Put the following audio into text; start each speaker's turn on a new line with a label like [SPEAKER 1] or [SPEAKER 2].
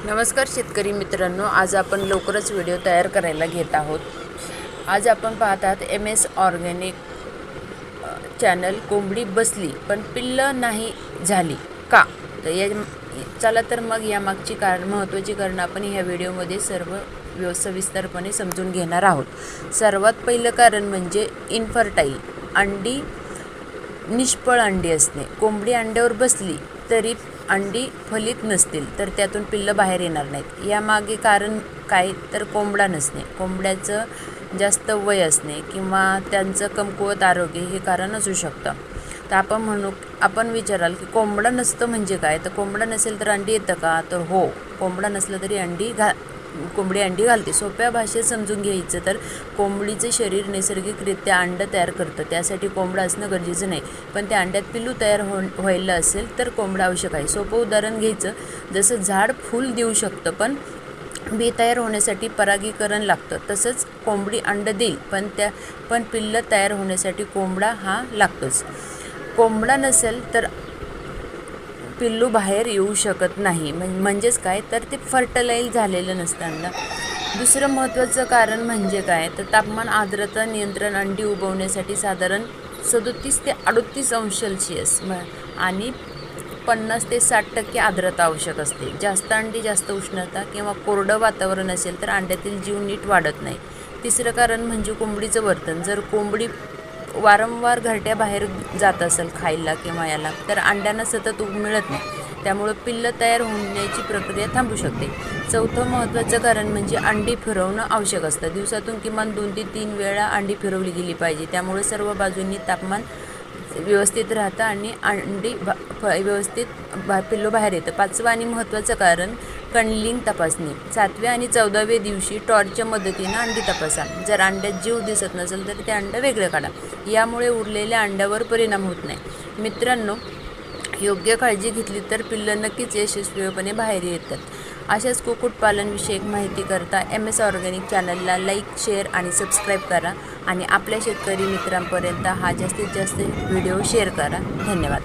[SPEAKER 1] नमस्कार शेतकरी मित्रांनो, आज आपण लवकरच व्हिडिओ तयार करायला घेत आहोत। आज आपण पाहत आहात MS ऑर्गॅनिक चॅनल कोंबडी बसली पण पिल्ल नाही झाली का। तर चला तर मग यामागची महत्त्वाची कारण आपण ह्या व्हिडिओमध्ये सर्व सविस्तरपणे समजून घेणार आहोत। सर्वात पहिलं कारण म्हणजे इनफर्टाईल, अंडी निष्फळ अंडी असणे। कोंबडी अंड्यावर बसली तरी अंडी फलित नसतील तर त्यातून पिल्ल बाहेर येणार नाहीत। यामागे कारण काय तर कोंबडा नसणे, कोंबड्याचं जास्त वय असणे किंवा त्यांचं कमकुवत आरोग्य हे कारण असू शकतं। तर आपण विचाराल की कोंबडा नसतं म्हणजे काय, तर कोंबडा नसेल तर अंडी येतं का, तर हो, कोंबडा नसलं तरी कोंबडी अंडी घालते। सोप्या भाषेत समजून घ्यायचं तर कोंबडीचे शरीर नैसर्गिकरित्या अंड तयार करतं, त्यासाठी कोंबडा असणं गरजेचं नाही। पण त्या अंड्यात पिल्लू तयार व्हायला असेल तर कोंबडा आवश्यक आहे। सोपं उदाहरण घ्यायचं, जसं झाड फूल देऊ शकतं पण बी तयार होण्यासाठी परागीकरण लागतं, तसंच कोंबडी अंड देईल पण पिल्ल तयार होण्यासाठी कोंबडा हा लागतोच। कोंबडा नसेल तर पिल्लू बाहेर येऊ शकत नाही। म्हणजेच काय तर ते फर्टिलाइज झालेलं नसतं अंड। दुसरं महत्त्वाचं कारण म्हणजे काय तर तापमान आर्द्रता नियंत्रण। अंडी उबवण्यासाठी साधारण 37 ते 38 अंश सेल्सिअस आणि 50 ते 60% आर्द्रता आवश्यक असते। जास्त अंडी, जास्त उष्णता किंवा कोरडं वातावरण असेल तर अंड्यातील जीव नीट वाढत नाही। तिसरं कारण म्हणजे कोंबडीचं वर्तन। जर कोंबडी वारंवार घरट्या बाहेर जात असेल खायला किंवा याला, तर अंड्यांना सतत ऊब मिळत नाही, त्यामुळे पिल्ल तयार होण्याची प्रक्रिया थांबू शकते। चौथं महत्त्वाचं कारण म्हणजे अंडी फिरवणं आवश्यक असतं। दिवसातून किमान 2 ते 3 वेळा अंडी फिरवली गेली पाहिजे, त्यामुळे सर्व बाजूंनी तापमान व्यवस्थित राहतं आणि अंडी व्यवस्थित पिल्लू बाहेर येतं। पाचवं आणि महत्त्वाचं कारण कणलिंग तपासणी। 7व्या आणि 14व्या दिवशी टॉर्चच्या मदतीनं अंडी तपासा। जर अंड्यात जीव दिसत नसेल तर ते अंडं वेगळं काढा, यामुळे उरलेल्या अंड्यावर परिणाम होत नाही। मित्रांनो, योग्य काळजी घेतली तर पिल्लं नक्कीच यशस्वीपणे बाहेर येतात। अशाच कुक्कुटपालनविषयक माहिती करता MS ऑर्गॅनिक चॅनलला लाईक, शेअर आणि सबस्क्राईब करा आणि आपल्या शेतकरी मित्रांपर्यंत हा जास्तीत जास्त व्हिडिओ शेअर करा। धन्यवाद।